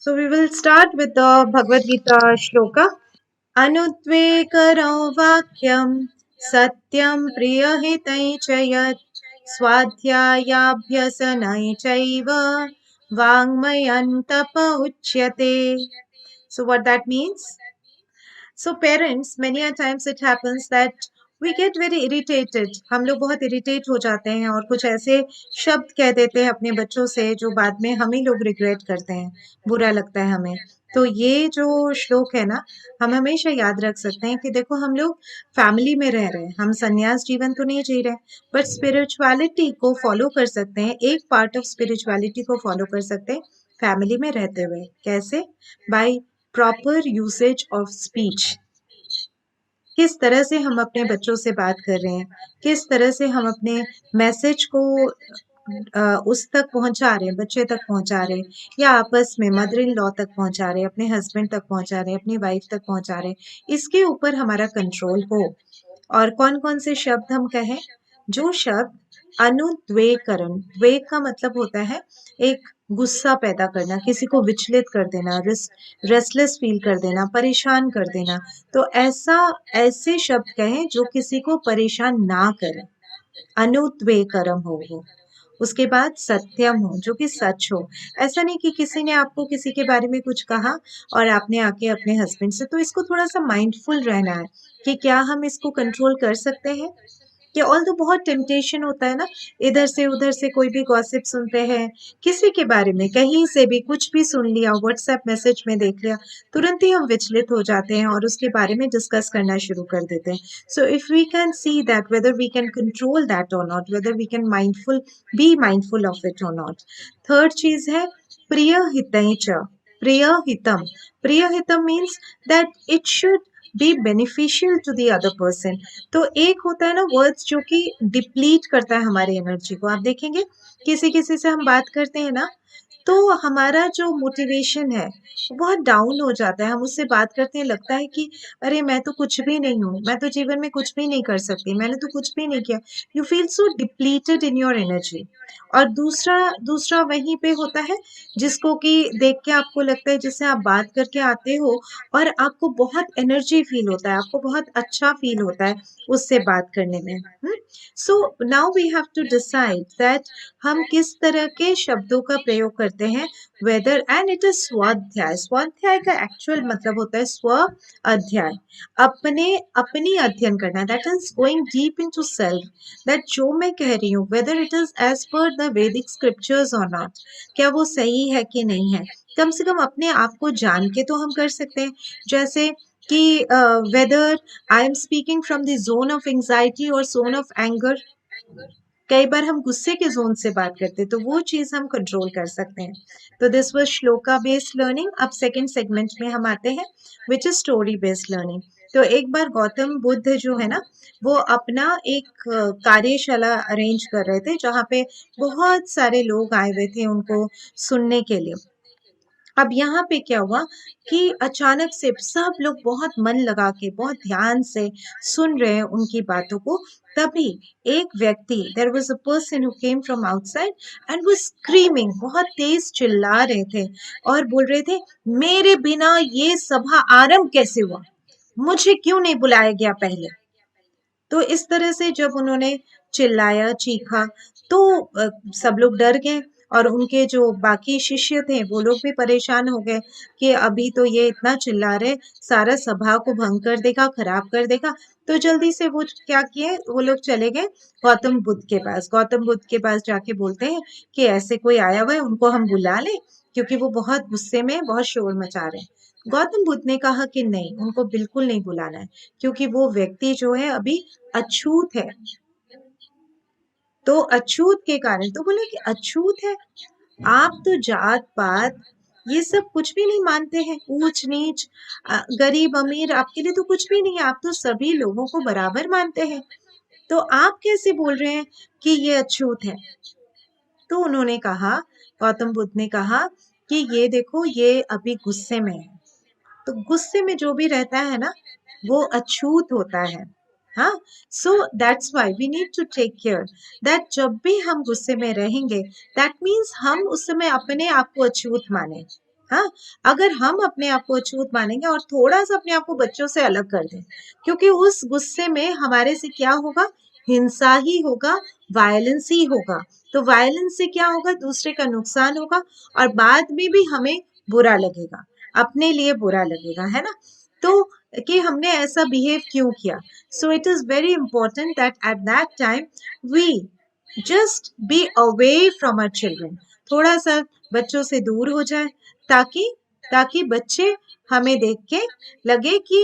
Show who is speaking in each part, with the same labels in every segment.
Speaker 1: So we will start with the Bhagavad Gita shloka. Anudvekaro vakyam satyam priyahitai च यत् स्वाध्यायाभ्यसनै चैव वाङ्मयन्तप उच्यते. So what that means? So parents, many a times it happens that we get very irritated. हम लोग बहुत irritate हो जाते हैं और कुछ ऐसे शब्द कह देते हैं अपने बच्चों से जो बाद में हम ही लोग रिग्रेट करते हैं, बुरा लगता है हमें. तो ये जो श्लोक है ना, हम हमेशा याद रख सकते हैं कि देखो हम लोग फैमिली में रह रहे हैं, हम संन्यास जीवन तो नहीं जी रहे, बट स्पिरिचुअलिटी को फॉलो कर सकते हैं. एक पार्ट ऑफ स्पिरिचुअलिटी को फॉलो कर सकते हैं फैमिली में रहते हुए. कैसे? By proper usage of speech. किस तरह से हम अपने बच्चों से बात कर रहे हैं, किस तरह से हम अपने मैसेज को उस तक पहुंचा रहे हैं, बच्चे तक पहुंचा रहे हैं, या आपस में मदर इन लॉ तक पहुंचा रहे हैं, अपने हस्बैंड तक पहुंचा रहे हैं, अपनी वाइफ तक पहुंचा रहे हैं, इसके ऊपर हमारा कंट्रोल हो. और कौन कौन से शब्द हम कहें? जो शब्द अनुद्वेकरण, द्वेग का मतलब होता है एक गुस्सा पैदा करना, किसी को विचलित कर देना, रेस्टलेस फील कर देना, परेशान कर देना. तो ऐसे शब्द कहें जो किसी को परेशान ना करें, अनुद्वेकरम हो वो. उसके बाद सत्यम हो, जो कि सच हो. ऐसा नहीं कि किसी ने आपको किसी के बारे में कुछ कहा और आपने आके अपने हस्बैंड से, तो इसको थोड़ा सा माइंडफुल रहना है कि क्या हम इसको कंट्रोल कर सकते हैं. कि ऑल तो बहुत टेम्पटेशन होता है ना, इधर से उधर से कोई भी गॉसिप सुनते हैं, किसी के बारे में कहीं से भी कुछ भी सुन लिया, व्हाट्सएप मैसेज में देख लिया, तुरंत ही हम विचलित हो जाते हैं और उसके बारे में डिस्कस करना शुरू कर देते हैं. So if we can see that whether we can control that or not, whether we can be mindful of it or not. Third चीज है प्रिय हितई च. प्रिय हितम. प्रिय हितम means that it should be beneficial to the other person. तो एक होता है ना वर्ड्स जो कि डिप्लीट करता है हमारी एनर्जी को. आप देखेंगे किसी किसी से हम बात करते हैं ना, तो हमारा जो मोटिवेशन है वो बहुत डाउन हो जाता है. हम उससे बात करते हैं, लगता है कि अरे मैं तो कुछ भी नहीं हूँ, मैं तो जीवन में कुछ भी नहीं कर सकती, मैंने तो कुछ भी नहीं किया. You feel so depleted in your energy. और दूसरा दूसरा वहीं पे होता है जिसको कि देख के आपको लगता है, जिससे आप बात करके आते हो और आपको बहुत एनर्जी फील होता है, आपको बहुत अच्छा फील होता है उससे बात करने में. So now we have to decide that हम किस तरह के शब्दों का प्रयोग करते हैं. वेदर एंड इट इज स्वाध्याय. स्वाध्याय का एक्चुअल मतलब होता है स्व अध्याय, अपनी अध्ययन करना. That is going deep into self. That जो मैं कह रही हूँ, whether it is as per the Vedic scriptures और नॉट, क्या वो सही है कि नहीं है. कम से कम अपने आप को जान के तो हम कर सकते हैं. जैसे कि whether I am speaking from the zone of anxiety और जोन ऑफ एंगर. कई बार हम गुस्से के जोन से बात करते हैं, तो वो चीज हम कंट्रोल कर सकते हैं. तो this was shloka based learning. अब सेकंड सेगमेंट में हम आते हैं which is story based learning. तो एक बार गौतम बुद्ध जो है ना, वो अपना एक कार्यशाला अरेंज कर रहे थे जहाँ पे बहुत सारे लोग आए हुए थे उनको सुनने के लिए. अब यहाँ पे क्या हुआ कि अचानक से सब लोग बहुत मन लगा के, बहुत ध्यान से सुन रहे हैं उनकी बातों को. तभी एक व्यक्ति, there was a person who came from outside and was screaming, बहुत तेज चिल्ला रहे थे और बोल रहे थे, मेरे बिना ये सभा आरंभ कैसे हुआ, मुझे क्यों नहीं बुलाया गया पहले. तो इस तरह से जब उन्होंने चिल्लाया, चीखा, तो सब लोग डर गए और उनके जो बाकी शिष्य थे वो लोग भी परेशान हो गए कि अभी तो ये इतना चिल्ला रहे, सारा सभा को भंग कर देगा, खराब कर देगा. तो जल्दी से वो क्या किए, वो लोग चले गए गौतम बुद्ध के पास. गौतम बुद्ध के पास जाके बोलते हैं कि ऐसे कोई आया हुआ है, उनको हम बुला लें क्योंकि वो बहुत गुस्से में बहुत शोर मचा रहे हैं. गौतम बुद्ध ने कहा कि नहीं, उनको बिल्कुल नहीं बुलाना है क्योंकि वो व्यक्ति जो है अभी अछूत है. तो अछूत के कारण, तो बोले कि अछूत है, आप तो जात पात ये सब कुछ भी नहीं मानते हैं, ऊंच नीच, गरीब अमीर आपके लिए तो कुछ भी नहीं है, आप तो सभी लोगों को बराबर मानते हैं, तो आप कैसे बोल रहे हैं कि ये अछूत है. तो उन्होंने कहा, गौतम बुद्ध ने कहा कि ये देखो, ये अभी गुस्से में है, तो गुस्से में जो भी रहता है ना वो अछूत होता है. हाँ. So that's why we need to take care that जब भी हम गुस्से में रहेंगे, दैट मीन्स हम उस समय अपने आप को अछूत माने. हाँ, अगर हम अपने आप को अछूत मानेंगे और थोड़ा सा अपने आप को बच्चों से अलग कर दें, क्योंकि उस गुस्से में हमारे से क्या होगा, हिंसा ही होगा, वायलेंस ही होगा। तो वायलेंस से क्या होगा, दूसरे का नुकसान होगा और बाद में भी हमें बुरा लगेगा, अपने लिए बुरा लगेगा, है ना। तो कि हमने ऐसा बिहेव क्यों किया। So it is very important that at that time we just be away from our children, थोड़ा सा बच्चों से दूर हो जाए, ताकि ताकि बच्चे हमें देख के लगे कि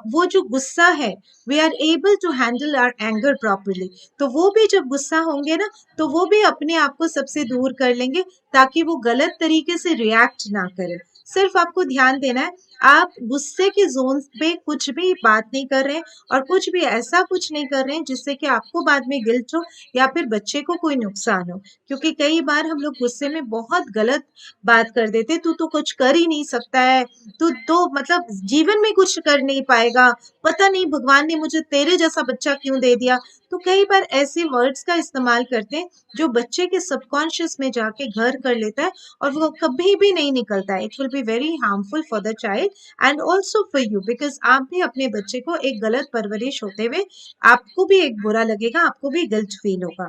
Speaker 1: वो जो गुस्सा है, we are able to handle our anger properly. तो वो भी जब गुस्सा होंगे ना, तो वो भी अपने आप को सबसे दूर कर लेंगे, ताकि वो गलत तरीके से रिएक्ट ना करें। सिर्फ आपको ध्यान देना है, आप गुस्से के जोन पे कुछ भी बात नहीं कर रहे हैं और कुछ भी ऐसा कुछ नहीं कर रहे हैं जिससे कि आपको बाद में गिल्ट हो या फिर बच्चे को कोई नुकसान हो। क्योंकि कई बार हम लोग गुस्से में बहुत गलत बात कर देते, तू तो कुछ कर ही नहीं सकता है, तू तो मतलब जीवन में कुछ कर नहीं पाएगा, पता नहीं भगवान ने मुझे तेरे जैसा बच्चा क्यों दे दिया। तो कई बार ऐसे वर्ड्स का इस्तेमाल करते हैं जो बच्चे के सबकॉन्शियस में जाके घर कर लेता है और वो कभी भी नहीं निकलता है। It will be very harmful for the child and also for you, because आप भी अपने बच्चे को एक गलत परवरिश होते हुए आपको भी एक बुरा लगेगा, आपको भी गिल्ट फील होगा।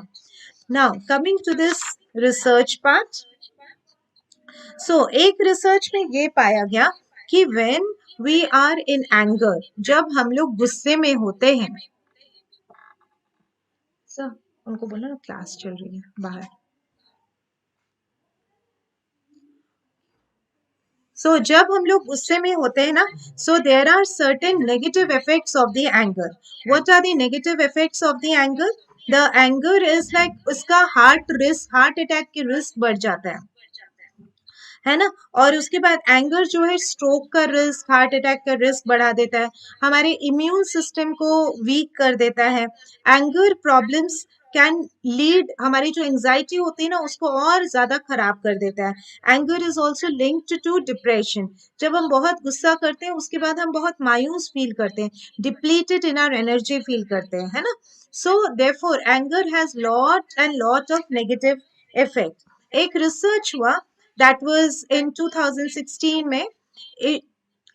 Speaker 1: Now coming to this research part. So एक रिसर्च में ये पाया गया कि when we are in anger, जब हम लोग गुस्से में होते हैं, सर उनको बोलो ना क्लास चल रही है बाहर। सो जब हम लोग गुस्से में होते हैं ना, so there are certain negative effects of the anger. What are the negative effects of the anger? The anger is like उसका हार्ट अटैक की रिस्क बढ़ जाता है ना। और उसके बाद एंगर जो है स्ट्रोक का रिस्क, हार्ट अटैक का रिस्क बढ़ा देता है, हमारे इम्यून सिस्टम को वीक कर देता है। एंगर प्रॉब्लम्स कैन लीड, हमारी जो एंजाइटी होती है ना उसको और ज्यादा खराब कर देता है। Anger is also linked to depression. जब हम बहुत गुस्सा करते हैं उसके बाद हम बहुत मायूस फील करते हैं, depleted in our energy feel करते हैं, है ना। So therefore anger has lot and lot of negative effect. एक रिसर्च हुआ that was in 2016 में,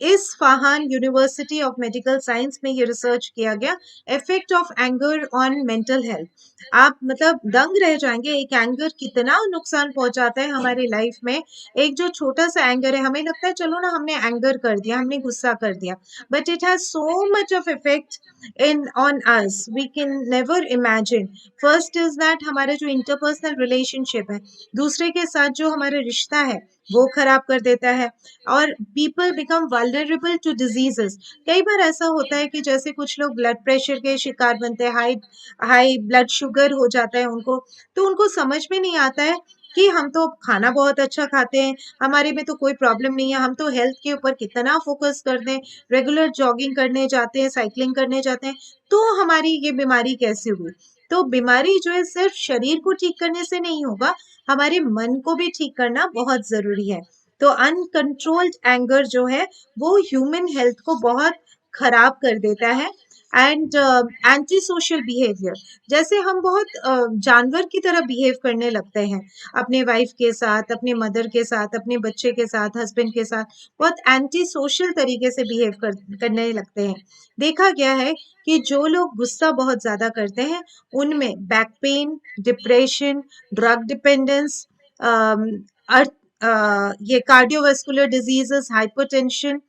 Speaker 1: Isfahan university of medical science में ये रिसर्च किया गया, effect of anger on mental health. आप मतलब दंग रह जाएंगे, एक एंगर कितना नुकसान पहुंचाता है हमारी लाइफ में। एक जो छोटा सा एंगर है, हमें लगता है चलो ना हमने एंगर कर दिया, हमने गुस्सा कर दिया, but it has so much of effect in on us we can never imagine. First is that हमारे जो इंटरपर्सनल रिलेशनशिप है, दूसरे के साथ जो हमारा रिश्ता है वो खराब कर देता है। और people become vulnerable to diseases. कई बार ऐसा होता है कि जैसे कुछ लोग ब्लड प्रेशर के शिकार बनते हैं, हाई हाई ब्लड शुगर हो जाता है उनको, तो उनको समझ में नहीं आता है कि हम तो खाना बहुत अच्छा खाते हैं, हमारे में तो कोई प्रॉब्लम नहीं है, हम तो हेल्थ के ऊपर कितना फोकस करते हैं, रेगुलर जॉगिंग करने जाते हैं, साइकिलिंग करने जाते हैं, तो हमारी ये बीमारी कैसे हुई। तो बीमारी जो है सिर्फ शरीर को ठीक करने से नहीं होगा, हमारे मन को भी ठीक करना बहुत जरूरी है। तो अनकंट्रोल्ड एंगर जो है वो ह्यूमन हेल्थ को बहुत खराब कर देता है। एंड एंटी सोशल बिहेवियर, जैसे हम बहुत जानवर की तरह बिहेव करने लगते हैं अपने वाइफ के साथ, अपने मदर के साथ, अपने बच्चे के साथ, हस्बैंड के साथ, बहुत एंटी सोशल तरीके से करने लगते हैं। देखा गया है कि जो लोग गुस्सा बहुत ज्यादा करते हैं उनमें back pain, depression, drug dependence, ये cardiovascular diseases, hypertension,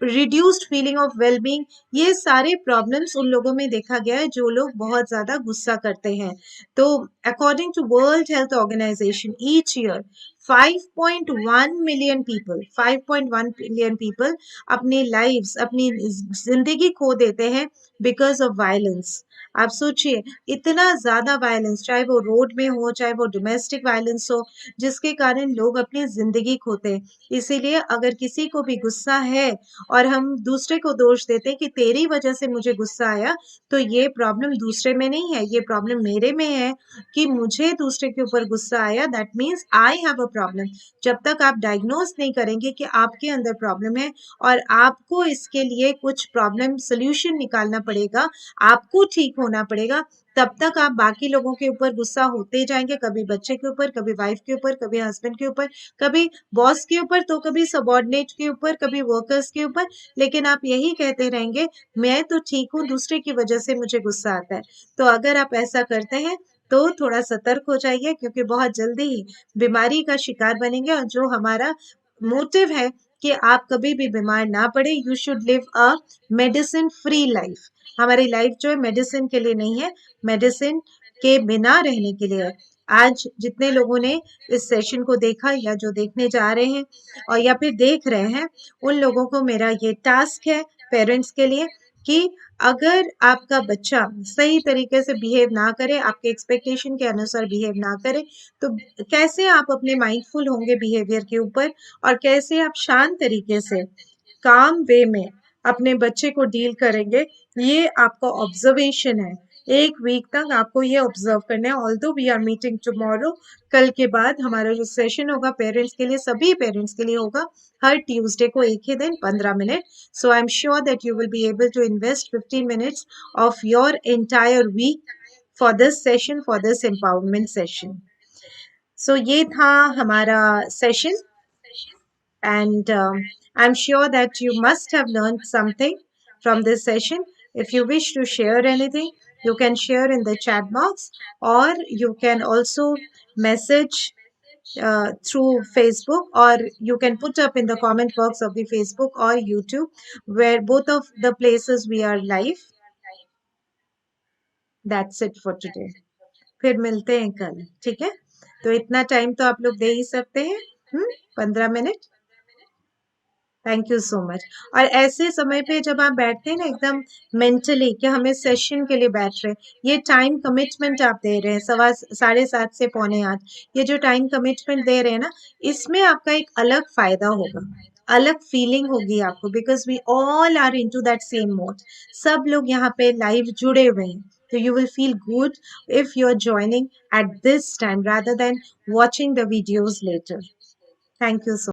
Speaker 1: reduced feeling of wellbeing, ये सारे प्रॉब्लम्स उन लोगों में देखा गया है जो लोग बहुत ज्यादा गुस्सा करते हैं। तो according to World Health Organization, each year 5.1 million people, 5.1 million people अपनी लाइव्स, अपनी जिंदगी खो देते हैं बिकॉज ऑफ वायलेंस। आप सोचिए, इतना ज्यादा वायलेंस, चाहे वो रोड में हो, चाहे वो डोमेस्टिक वायलेंस हो, जिसके कारण लोग अपनी जिंदगी खोते हैं। इसीलिए अगर किसी को भी गुस्सा है और हम दूसरे को दोष देते हैं कि तेरी वजह से मुझे गुस्सा आया, तो ये प्रॉब्लम दूसरे में नहीं है, ये प्रॉब्लम मेरे में है कि मुझे दूसरे के ऊपर गुस्सा आया। That means I have a problem. जब तक आप डायग्नोज नहीं करेंगे कि आपके अंदर प्रॉब्लम है और आपको इसके लिए कुछ प्रॉब्लम सोल्यूशन निकालना पड़ेगा, आपको ठीक होना पड़ेगा, तब तक आप बाकी लोगों के ऊपर गुस्सा होते जाएंगे, कभी बच्चे के ऊपर, कभी वाइफ के ऊपर, कभी हस्बैंड के ऊपर, कभी बॉस के ऊपर, तो कभी सबॉर्डिनेट के ऊपर, कभी वर्कर्स के ऊपर, लेकिन आप यही कहते रहेंगे मैं तो ठीक हूँ, दूसरे की वजह से मुझे गुस्सा आता है। तो अगर आप ऐसा करते हैं तो थोड़ा सतर्क हो जाइए, क्योंकि बहुत जल्दी ही बीमारी का शिकार बनेंगे। और जो हमारा मोटिव है कि आप कभी भी बीमार ना पड़े, you should live a medicine free life. हमारी लाइफ जो है मेडिसिन के लिए नहीं है, मेडिसिन के बिना रहने के लिए है। आज जितने लोगों ने इस सेशन को देखा या जो देखने जा रहे हैं और या फिर देख रहे हैं, उन लोगों को मेरा ये टास्क है पेरेंट्स के लिए कि अगर आपका बच्चा सही तरीके से बिहेव ना करे, आपके एक्सपेक्टेशन के अनुसार बिहेव ना करे, तो कैसे आप अपने माइंडफुल होंगे बिहेवियर के ऊपर, और कैसे आप शांत तरीके से काम वे में अपने बच्चे को डील करेंगे, ये आपका ऑब्जर्वेशन है। एक वीक तक आपको ये ऑब्जर्व करना है। Although we are meeting tomorrow, कल के बाद हमारा जो सेशन होगा पेरेंट्स के लिए, सभी पेरेंट्स के लिए होगा, हर ट्यूसडे को एक ही दिन 15 मिनट। So I am sure that you will be able to invest 15 minutes of your entire week for this session, for this empowerment session. So ये था हमारा session, and I'm sure that you must have learned something from this session. If you wish to share anything, you can share in the chat box, or you can also message through Facebook, or you can put up in the comment box of the Facebook or YouTube, where both of the places we are live. That's it for today. फिर मिलते हैं कल, ठीक है? तो इतना time तो आप लोग दे ही सकते हैं, 15 minute. Thank you so much. और ऐसे समय पे जब आप बैठते हैं ना एकदम मेंटली कि हमें सेशन के लिए बैठ रहे हैं, ये टाइम कमिटमेंट आप दे रहे हैं 7:30 से 7:45, ये जो टाइम कमिटमेंट दे रहे हैं ना, इसमें आपका एक अलग फायदा होगा, अलग फीलिंग होगी आपको, because we all are into that same mode. सब लोग यहाँ पे लाइव जुड़े हुए हैं, तो you will feel good if you're joining at this time rather than watching the videos later. Thank you so